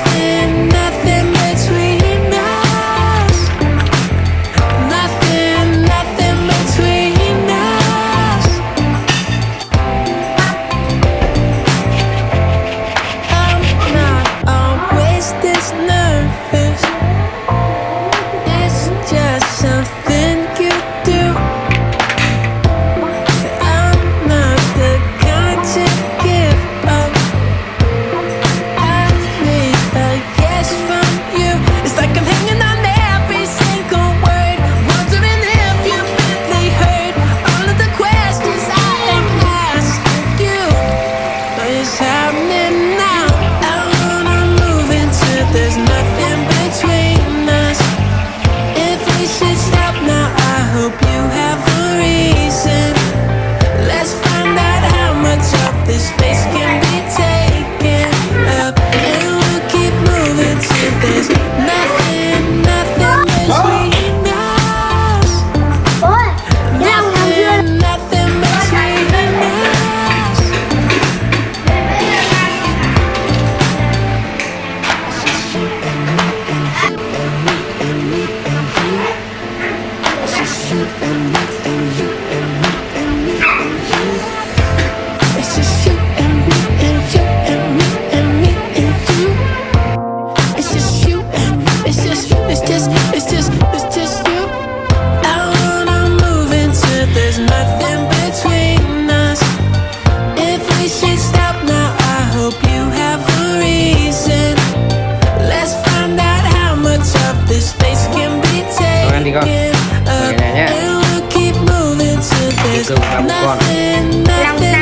nothing, nothing between us. Nothing, nothing between us. I'm not always this nervous. It's just something you do. I'm not the kind to give up. I need a yes from you. It's like I'm hanging on to every single word, wondering if you really heard all of the questions I am asking you. It's happening now. I wanna move into there's nothing between us. If we should stop now, I hope you have a reason. Let's find out how much of this space can be taken up, and we'll keep moving till there's nothing, nothing between us. Nothing, nothing between us. It's just you and me and you and me and me and you. It's just you and me and you and me and me and you. It's just you and me and you and me and me and you. It's just you and me. It's just you. I wanna move until there's nothing between us. If we should stop now, I hope you have a reason. Let's find out how much of this space can be Nanti kok taken up, bagiannya and we'll keep moving till there's itu kamu kon nothing, nothing